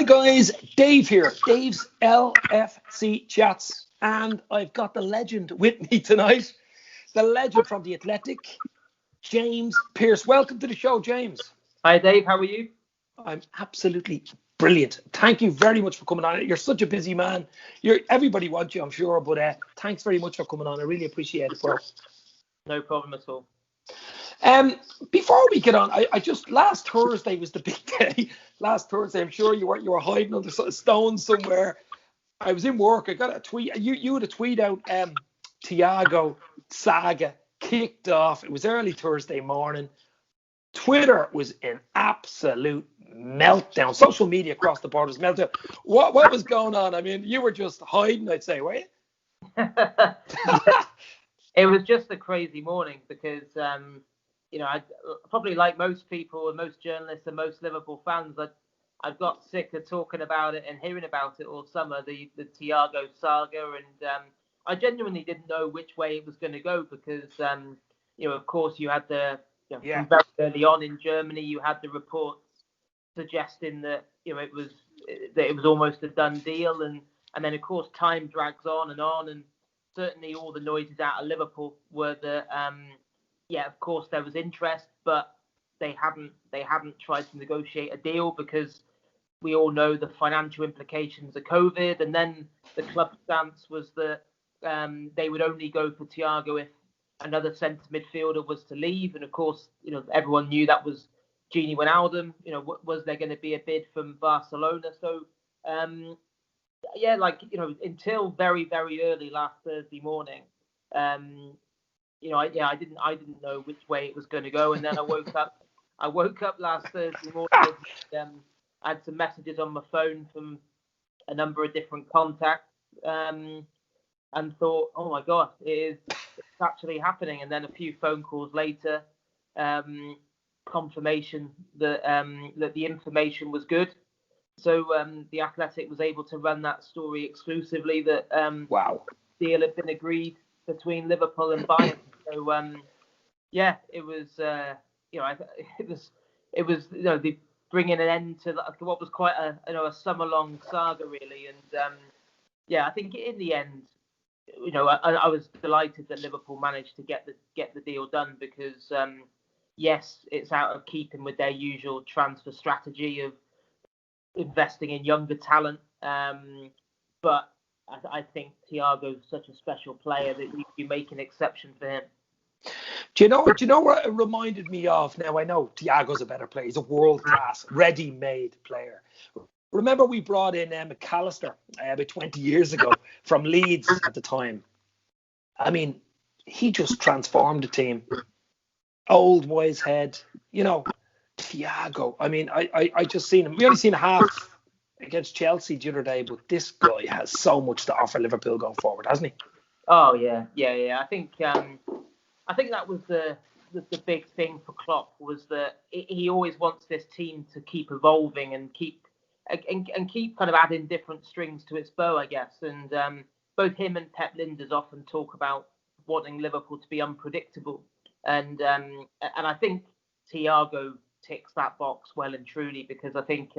Hi guys, Dave here, Dave's LFC Chats, and I've got the legend with me tonight, the legend from The Athletic, James Pearce. Welcome to the show, James. Hi Dave, how are you? I'm absolutely brilliant. Thank you very much for coming on. You're such a busy man. Everybody wants you, I'm sure, but thanks very much for coming on. I really appreciate it, bro. No problem at all. Before we get on, I just last Thursday was the big day. Last Thursday, I'm sure you were hiding under a stone somewhere. I was in work. I got a tweet. You had a tweet out. Thiago saga kicked off. It was early Thursday morning. Twitter was in absolute meltdown. Social media across the board was meltdown. What was going on? I mean, you were just hiding, I'd say, were you? It was just a crazy morning because, I probably like most people and most journalists and most Liverpool fans, I've got sick of talking about it and hearing about it all summer, the Thiago saga, and I genuinely didn't know which way it was going to go because, of course, you had from very early on in Germany, you had the reports suggesting that it was almost a done deal, and then of course time drags on, and certainly all the noises out of Liverpool were that of course there was interest, but they hadn't tried to negotiate a deal because we all know the financial implications of COVID, and then the club stance was that they would only go for Thiago if another centre midfielder was to leave, and of course everyone knew that was Gini Wijnaldum. Was there going to be a bid from Barcelona? So until very, very early last Thursday morning, I didn't know which way it was going to go, and then I woke up last Thursday morning. I had some messages on my phone from a number of different contacts, and thought, oh my God, it's actually happening. And then a few phone calls later, confirmation that the information was good. So the Athletic was able to run that story exclusively that deal had been agreed between Liverpool and Bayern. So it was the bringing an end to what was quite a summer long saga really. And I think in the end, I was delighted that Liverpool managed to get the deal done because yes, it's out of keeping with their usual transfer strategy of investing in younger talent, but I think Thiago's such a special player that you make an exception for him. Do you know what it reminded me of? Now I know Thiago's a better player. He's a world-class, ready-made player. Remember we brought in McAllister about 20 years ago from Leeds at the time. I mean, he just transformed the team. Old wise head, Thiago. I mean, I just seen him. We only seen half against Chelsea the other day, but this guy has so much to offer Liverpool going forward, hasn't he? Oh yeah. I think that was the big thing for Klopp was that he always wants this team to keep evolving and keep kind of adding different strings to its bow, I guess. And both him and Pep Lijnders often talk about wanting Liverpool to be unpredictable, and I think Thiago ticks that box well and truly because I think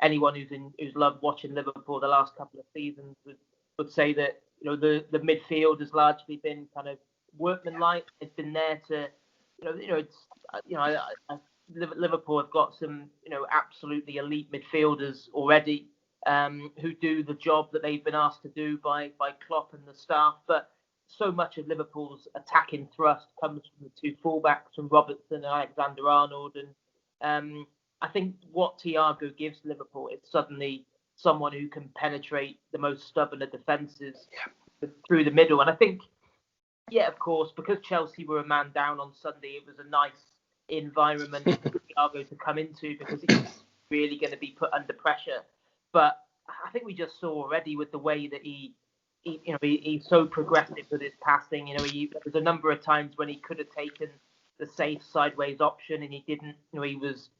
anyone who's loved watching Liverpool the last couple of seasons would say that the midfield has largely been kind of workmanlike. It's been there to Liverpool have got some absolutely elite midfielders already who do the job that they've been asked to do by Klopp and the staff, but so much of Liverpool's attacking thrust comes from the two fullbacks, from Robertson and Alexander-Arnold, and I think what Thiago gives Liverpool is suddenly someone who can penetrate the most stubborn of defences through the middle. And I think, of course, because Chelsea were a man down on Sunday, it was a nice environment for Thiago to come into because he's really going to be put under pressure. But I think we just saw already with the way that he's so progressive with his passing. There was a number of times when he could have taken the safe sideways option and he didn't. He was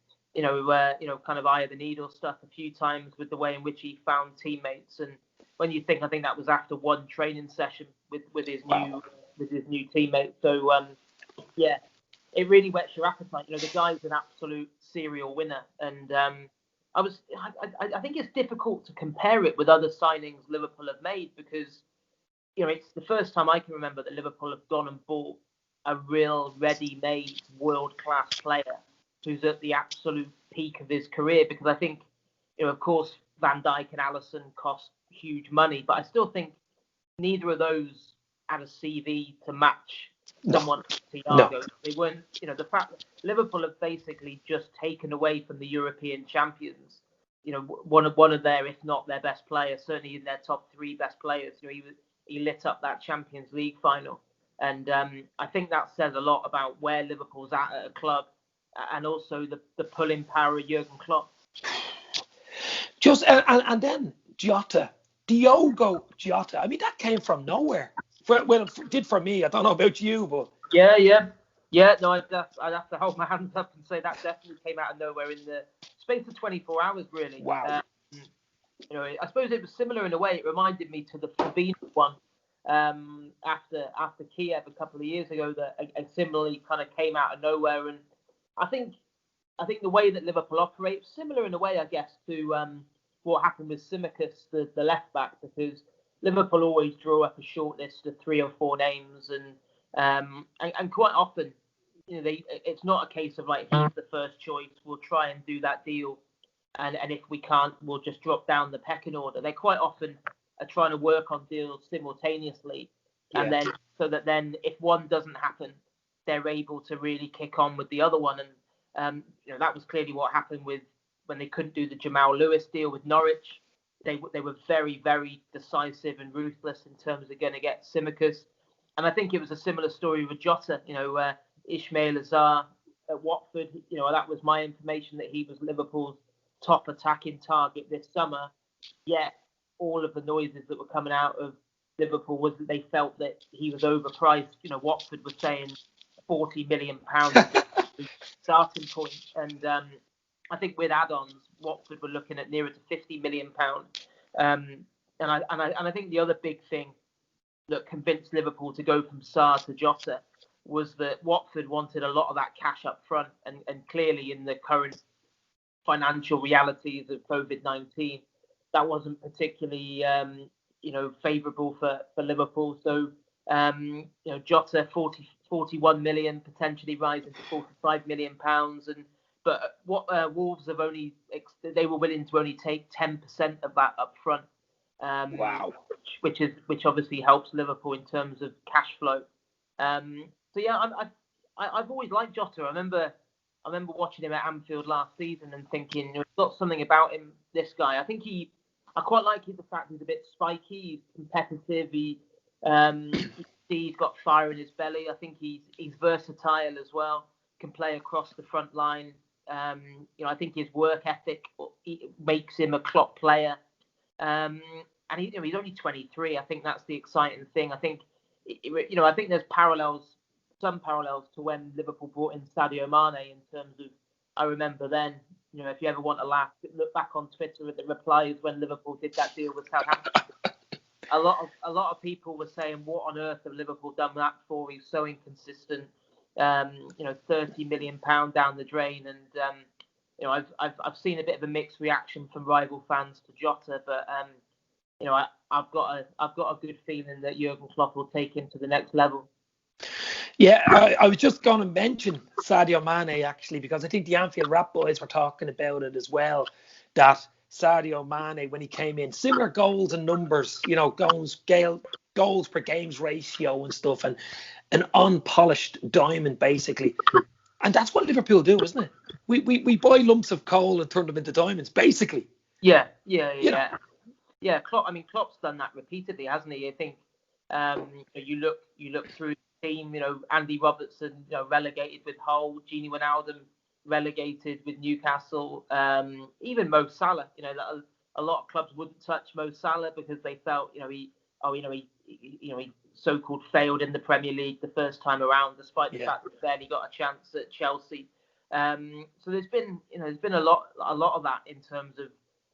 kind of eye of the needle stuff a few times with the way in which he found teammates. And when I think that was after one training session with his new teammates. So it really whets your appetite. The guy's an absolute serial winner, and I think it's difficult to compare it with other signings Liverpool have made because, it's the first time I can remember that Liverpool have gone and bought a real ready-made world-class player who's at the absolute peak of his career. Because I think, of course, Van Dijk and Alisson cost huge money, but I still think neither of those had a CV to match someone like Thiago. No. They weren't, the fact that Liverpool have basically just taken away from the European champions, one of their, if not their best players, certainly in their top three best players. He lit up that Champions League final. And I think that says a lot about where Liverpool's at a club and also the pulling power of Jurgen Klopp. And then Jota, Diogo Jota. I mean, that came from nowhere. It did for me. I don't know about you, but yeah. No, I'd have to hold my hands up and say that definitely came out of nowhere in the space of 24 hours, really. Wow. I suppose it was similar in a way. It reminded me to the Fabinho one after Kiev a couple of years ago that similarly kind of came out of nowhere. And I think the way that Liverpool operates similar in a way, I guess, to what happened with Tsimikas, the left back, because Liverpool always draw up a short list of 3 or 4 names, and quite often, it's not a case of like, he's the first choice, we'll try and do that deal, and if we can't, we'll just drop down the pecking order. They quite often are trying to work on deals simultaneously, and then so that then if one doesn't happen, they're able to really kick on with the other one. And that was clearly what happened when they couldn't do the Jamal Lewis deal with Norwich. They were very, very decisive and ruthless in terms of going to get Tsimikas. And I think it was a similar story with Jota. Ismail Azar at Watford. That was my information that he was Liverpool's top attacking target this summer. Yet all of the noises that were coming out of Liverpool was that they felt that he was overpriced. Watford was saying £40 million starting point, and I think with add-ons, Watford were looking at nearer to £50 million. And I think the other big thing that convinced Liverpool to go from Sarr to Jota was that Watford wanted a lot of that cash up front, and clearly in the current financial realities of COVID-19, that wasn't particularly favourable for Liverpool. So Jota 41 million, potentially rising to 45 million pounds, but what Wolves have they were willing to only take 10% of that up front. Wow. Which obviously helps Liverpool in terms of cash flow. So yeah, I've always liked Jota. I remember watching him at Anfield last season and thinking, there's got something about him. This guy, I quite like the fact he's a bit spiky, he's competitive, he's got fire in his belly. I think he's versatile as well, can play across the front line. I think his work ethic makes him a Klopp player. And he's only 23. I think that's the exciting thing. I think there's some parallels to when Liverpool brought in Sadio Mane in terms of, I remember then, if you ever want to laugh, look back on Twitter at the replies when Liverpool did that deal with Southampton. A lot of people were saying, what on earth have Liverpool done that for? He's so inconsistent. 30 million pound down the drain, and I've seen a bit of a mixed reaction from rival fans to Jota, but I've got a good feeling that Jurgen Klopp will take him to the next level. Yeah, I was just going to mention Sadio Mane actually, because I think the Anfield Rap boys were talking about it as well, that Sadio Mane, when he came in, similar goals and numbers, goals per games ratio and stuff, and an unpolished diamond basically. And that's what Liverpool do, isn't it? We buy lumps of coal and turn them into diamonds, basically. Yeah. Klopp's done that repeatedly, hasn't he? I think you look through the team. Andy Robertson, relegated with Hull. Gini Wijnaldum relegated with Newcastle. Even Mo Salah. A lot of clubs wouldn't touch Mo Salah because they felt he so-called failed in the Premier League the first time around, despite the fact that he barely got a chance at Chelsea. So there's been a lot of that in terms of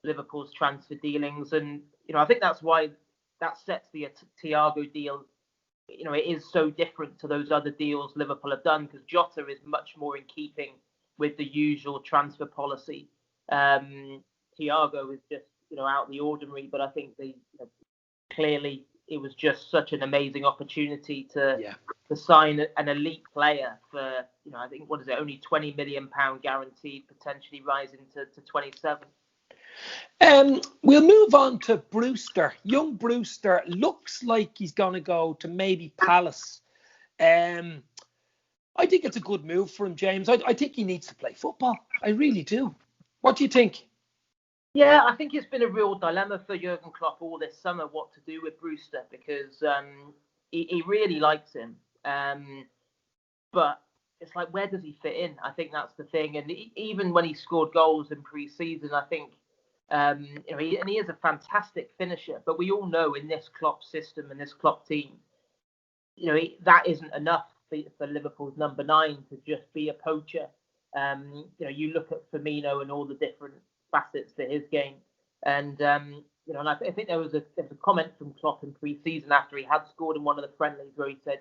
Liverpool's transfer dealings, and I think that's why that sets the Thiago deal. It is so different to those other deals Liverpool have done, because Jota is much more in keeping with the usual transfer policy. Thiago is just, out of the ordinary, but I think clearly it was just such an amazing opportunity to sign an elite player for, I think, what is it, only £20 million guaranteed, potentially rising to 27. We'll move on to Brewster. Young Brewster looks like he's going to go to maybe Palace. I think it's a good move for him, James. I think he needs to play football. I really do. What do you think? Yeah, I think it's been a real dilemma for Jurgen Klopp all this summer what to do with Brewster, because he really likes him. But it's like, where does he fit in? I think that's the thing. And even when he scored goals in pre-season, I think, he is a fantastic finisher. But we all know in this Klopp system and this Klopp team, that isn't enough for Liverpool's number 9 to just be a poacher. You look at Fabinho and all the different facets to his game, and and I think there was a comment from Klopp in pre-season after he had scored in one of the friendlies where he said,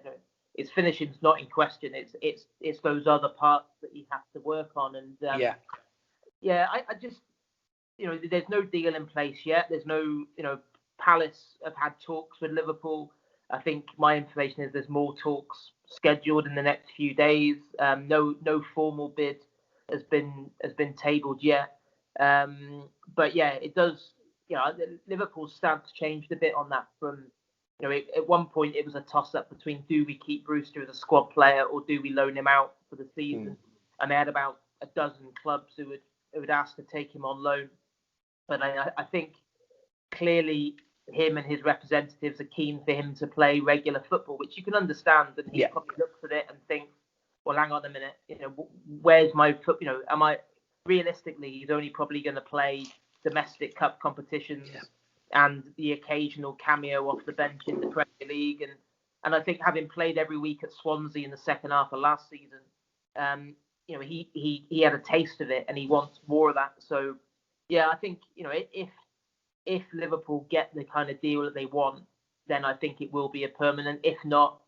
his finishing's not in question. It's those other parts that he has to work on. And I just, there's no deal in place yet. There's no, Palace have had talks with Liverpool. I think my information is there's more talks scheduled in the next few days. No formal bid has been tabled yet. But yeah, it does. Liverpool's stance changed a bit on that. From at one point it was a toss-up between, do we keep Brewster as a squad player or do we loan him out for the season? And they had about a dozen clubs who would ask to take him on loan. But I think clearly him and his representatives are keen for him to play regular football, which you can understand. And he probably looks at it and thinks, well, hang on a minute, where's my foot? Am I realistically? He's only probably going to play domestic cup competitions and the occasional cameo off the bench in the Premier League. And I think, having played every week at Swansea in the second half of last season, he had a taste of it and he wants more of that. So yeah, I think if Liverpool get the kind of deal that they want, then I think it will be a permanent. If not,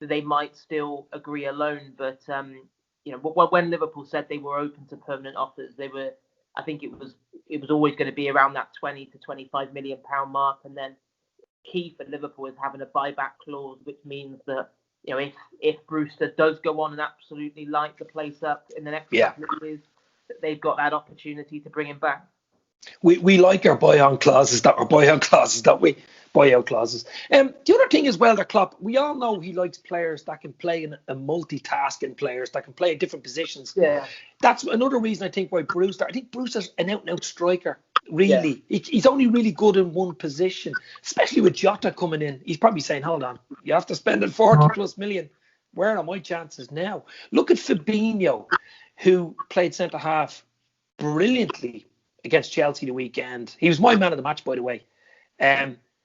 they might still agree a loan. But when Liverpool said they were open to permanent offers, I think it was always going to be around that 20 to 25 million pound mark. And then key for Liverpool is having a buyback clause, which means that if Brewster does go on and absolutely light the place up in the next couple of years, they've got that opportunity to bring him back. We like our buy-out clauses, don't we? Buy-out clauses. The other thing as well, that Klopp, we all know he likes players that can play in a multitasking, players that can play in different positions. Yeah. That's another reason I think why Brewster. I think Brewster's an out-and-out striker. Really, he's only really good in one position, especially with Jota coming in. He's probably saying, "Hold on, you have to spend 40+ million. Where are my chances now?" Look at Fabinho, who played centre half brilliantly against Chelsea the weekend. He was my man of the match, by the way.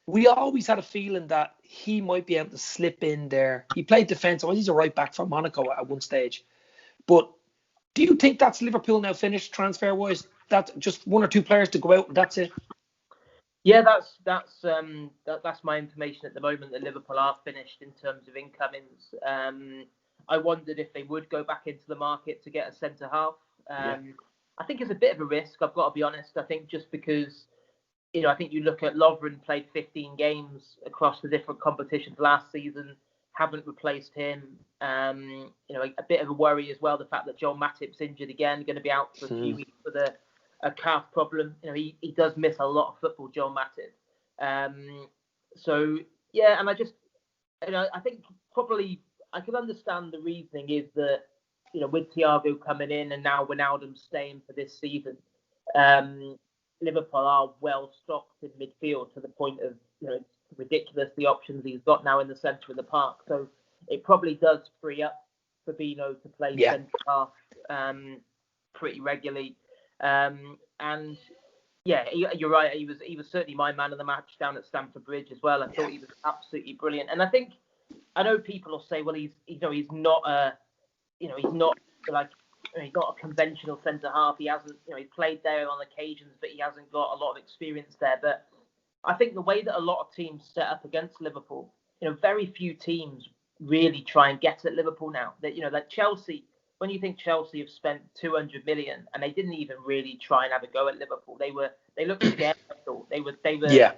We always had a feeling that he might be able to slip in there. He played defence. He's a right back for Monaco at one stage. But do you think that's Liverpool now finished transfer-wise? That's just one or two players to go out and that's it? Yeah, that's my information at the moment, that Liverpool are finished in terms of incomings. I wondered if they would go back into the market to get a centre half. I think it's a bit of a risk, I've got to be honest. I think just because, I think you look at Lovren, played 15 games across the different competitions last season, haven't replaced him. A bit of a worry as well, the fact that Joel Matip's injured again, going to be out for a few weeks with a calf problem. He does miss a lot of football, Joel Matip. So, yeah, and I just, I think probably I can understand the reasoning is that, with Thiago coming in and now Wijnaldum staying for this season, Liverpool are well stocked in midfield to the point of, it's ridiculous the options he's got now in the centre of the park. So it probably does free up Fabinho to play centre half pretty regularly. And yeah, you're right. He was certainly my man of the match down at Stamford Bridge as well. I thought he was absolutely brilliant. And I know people will say, well, he's not a conventional centre half. He hasn't, he's played there on occasions, but he hasn't got a lot of experience there. But I think the way that a lot of teams set up against Liverpool, very few teams really try and get at Liverpool now. That like Chelsea, when you think Chelsea have spent 200 million and they didn't even really try and have a go at Liverpool, they looked scared. I thought they were Yeah.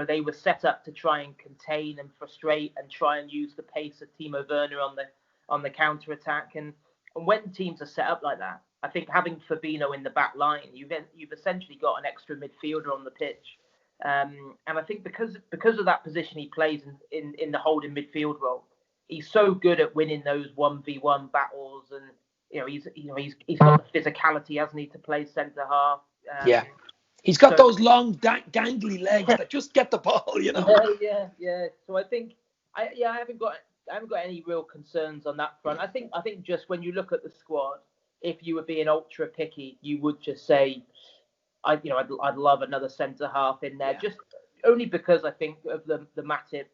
they were set up to try and contain and frustrate and try and use the pace of Timo Werner on the counter attack. And when teams are set up like that, I think having Fabinho in the back line, you've essentially got an extra midfielder on the pitch. And I think because of that position he plays in the holding midfield role, he's so good at winning those 1v1 battles, and he's got the physicality, hasn't he, to play centre half. Yeah. He's got those long gangly legs that just get the ball, Yeah. So I think I haven't got any real concerns on that front. I think just when you look at the squad, if you were being ultra picky, you would just say, I'd love another centre half in there, just only because I think of the Matip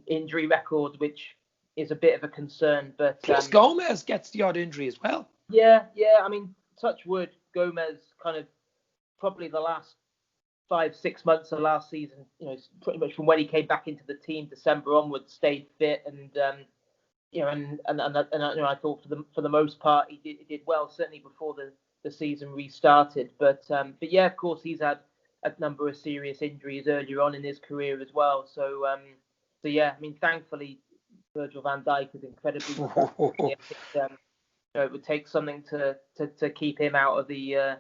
injury record, which is a bit of a concern. But plus Gomez gets the odd injury as well. Yeah. I mean, touch wood, Gomez kind of probably the last 5-6 months of last season, pretty much from when he came back into the team, December onwards, stayed fit, and I thought for the most part he did well, certainly before the season restarted. But yeah, of course he's had a number of serious injuries earlier on in his career as well. So yeah, I mean, thankfully Virgil van Dijk is incredibly. It would take something to keep him out of the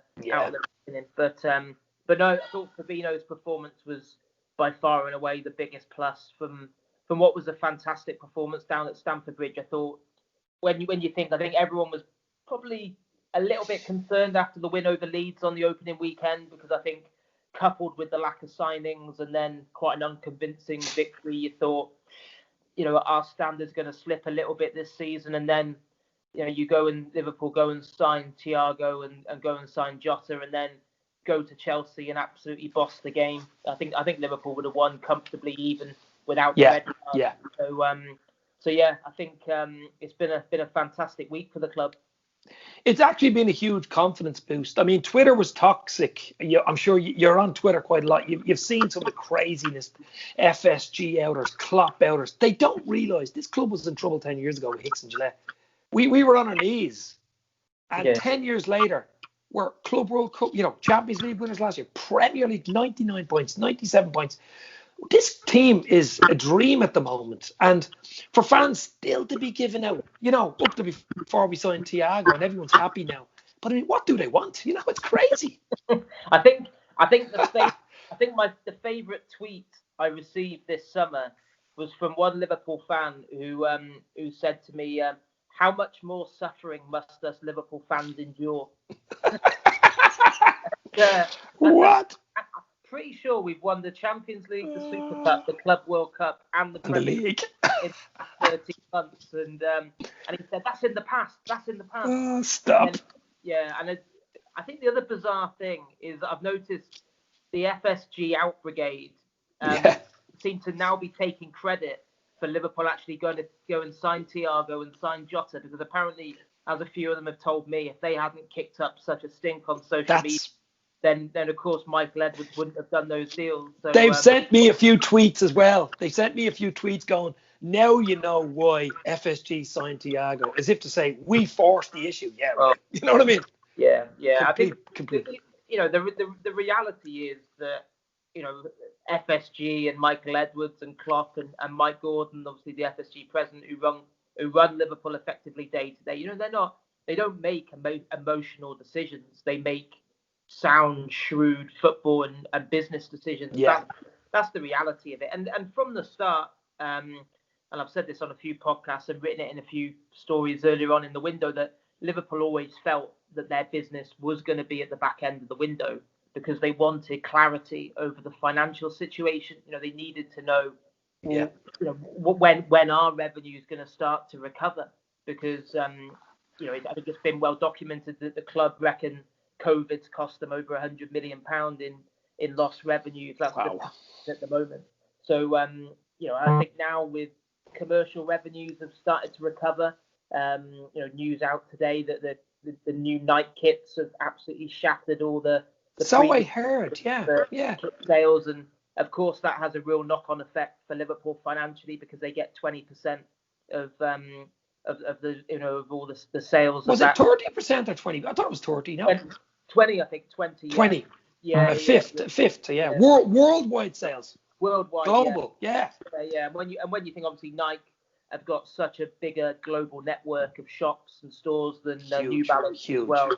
but no, I thought Fabinho's performance was by far and away the biggest plus from what was a fantastic performance down at Stamford Bridge. I thought when you think, I think everyone was probably a little bit concerned after the win over Leeds on the opening weekend, because I think coupled with the lack of signings and then quite an unconvincing victory, you thought, our standard's going to slip a little bit this season, and then Liverpool go and sign Thiago and go and sign Jota, and then go to Chelsea and absolutely boss the game. I think Liverpool would have won comfortably even without the red card. Yeah. So yeah, I think it's been a fantastic week for the club. It's actually been a huge confidence boost. I mean, Twitter was toxic. I'm sure you're on Twitter quite a lot. You've seen some of the craziness, FSG outers, Klopp outers. They don't realise this club was in trouble 10 years ago with Hicks and Gillette. We were on our knees, and 10 years later, we're Club World Cup, Champions League winners last year, Premier League 99 points, 97 points. This team is a dream at the moment, and for fans still to be given out, up to before we signed Thiago, and everyone's happy now. But I mean, what do they want? It's crazy. I think the favourite tweet I received this summer was from one Liverpool fan who said to me, "How much more suffering must us Liverpool fans endure?" What? I'm pretty sure we've won the Champions League, the Super Cup, the Club World Cup, and the Premier League in 13 months. And he said, "That's in the past. That's in the past." Oh, stop. And I think the other bizarre thing is I've noticed the FSG out brigade seem to now be taking credit for Liverpool actually going to go and sign Thiago and sign Jota, because apparently, as a few of them have told me, if they hadn't kicked up such a stink on social media, then of course Michael Edwards wouldn't have done those deals. So, they've sent me a few tweets as well. They sent me a few tweets going, "Now you know why FSG signed Thiago," as if to say, we forced the issue. Yeah, right. You know what I mean? Yeah. I think completely. The reality is that FSG and Michael Edwards and Klopp and Mike Gordon, obviously the FSG president who run Liverpool effectively day to day. They don't make emotional decisions. They make sound, shrewd football and business decisions. Yeah. That's the reality of it. And from the start, and I've said this on a few podcasts and written it in a few stories earlier on in the window, that Liverpool always felt that their business was going to be at the back end of the window, because they wanted clarity over the financial situation. They needed to know when our revenue is going to start to recover, because I think it's been well documented that the club reckon COVID's cost them over £100 million in lost revenues. That's at the moment. So I think now with commercial revenues have started to recover. News out today that the new Nike kits have absolutely shattered all the so I heard, kit sales, and of course that has a real knock-on effect for Liverpool financially, because they get 20% of of the of all the sales. Was it 30% or 20? I thought it was 30. No, 20. I think 20. 20. Yeah. Fifth. Yeah. Worldwide sales. Worldwide. Global. Yeah. Yeah. And when you think obviously Nike have got such a bigger global network of shops and stores than New Balance as well.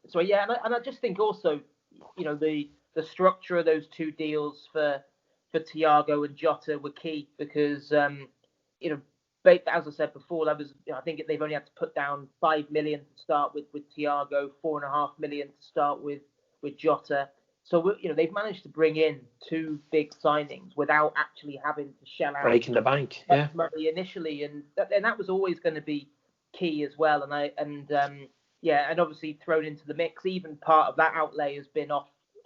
So yeah, and I just think also, the structure of those two deals for Thiago and Jota were key because as I said before, that was I think they've only had to put down 5 million to start with Thiago, 4.5 million to start with Jota. So they've managed to bring in two big signings without actually having to shell out breaking the bank, money initially, and that was always going to be key as well. And obviously thrown into the mix, even part of that outlay has been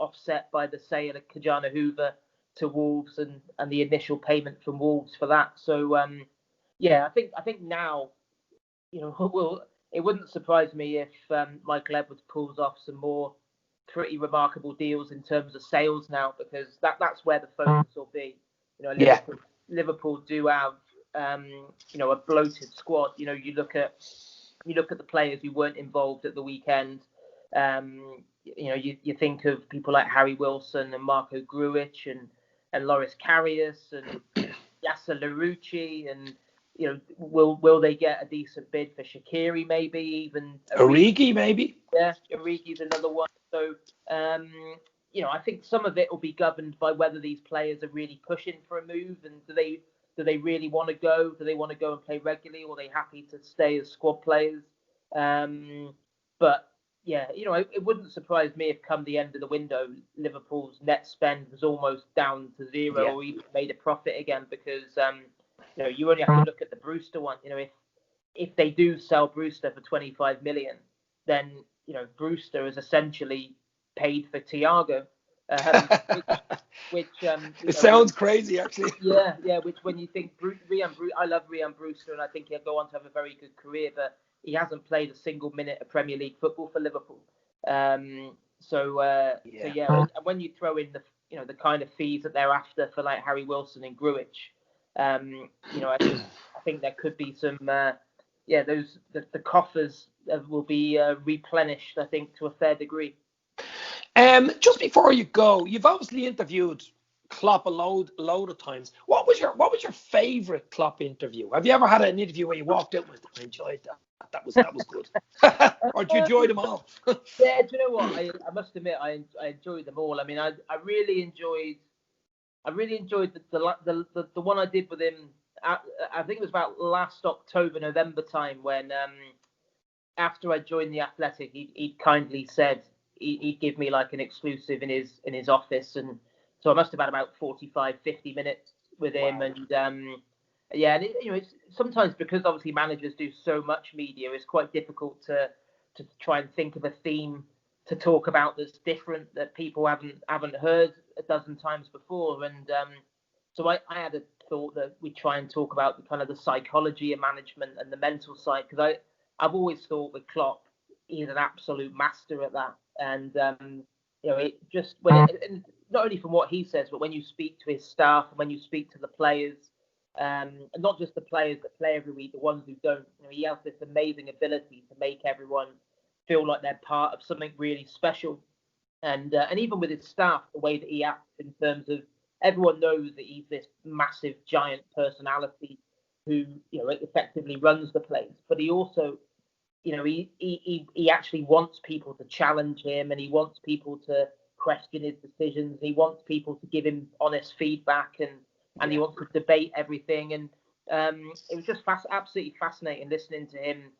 offset by the sale of Kajana Hoover to Wolves and the initial payment from Wolves for that. So I think now it wouldn't surprise me if Michael Edwards pulls off some more pretty remarkable deals in terms of sales now, because that's where the focus will be. Liverpool do have a bloated squad. You look at the players who weren't involved at the weekend. You think of people like Harry Wilson and Marco Grujic and Loris Karius and Yasser Larouci, and will they get a decent bid for Shaqiri, maybe even Origi maybe? Yeah, Origi's another one. So I think some of it will be governed by whether these players are really pushing for a move, and do they really want to go? Do they want to go and play regularly, or are they happy to stay as squad players? But yeah, it wouldn't surprise me if come the end of the window, Liverpool's net spend was almost down to zero or even made a profit again, because you only have to look at the Brewster one. If they do sell Brewster for 25 million, then Brewster is essentially paid for Thiago, which it sounds crazy actually. Yeah. Which when you think I love Rhian Brewster, and I think he'll go on to have a very good career, but he hasn't played a single minute of Premier League football for Liverpool. So and when you throw in the kind of fees that they're after for like Harry Wilson and Grujic, I think there could be some the coffers will be replenished, I think, to a fair degree. Just before you go, you've obviously interviewed Klopp a load of times. What was your favourite Klopp interview? Have you ever had an interview where you walked out and went, I enjoyed that? That was good. Or do you enjoy them all? Yeah, do you know what? I must admit I enjoyed them all. I mean, I really enjoyed the one I did with him. I think it was about last October, November time, when after I joined the Athletic, he kindly said he'd give me like an exclusive in his office, and so I must have had about 45, 50 minutes with him. Wow. And and it's sometimes, because obviously managers do so much media, it's quite difficult to try and think of a theme to talk about that's different, that people haven't heard a dozen times before. And so I had a thought that we'd try and talk about the kind of the psychology of management and the mental side, because I've always thought with Klopp, he's an absolute master at that. And it just and not only from what he says, but when you speak to his staff and when you speak to the players, and not just the players that play every week, the ones who don't, he has this amazing ability to make everyone feel like they're part of something really special. And even with his staff, the way that he acts in terms of, everyone knows that he's this massive giant personality who effectively runs the place, but he also he actually wants people to challenge him, and he wants people to question his decisions. He wants people to give him honest feedback, and he wants to debate everything. And it was just absolutely fascinating listening to him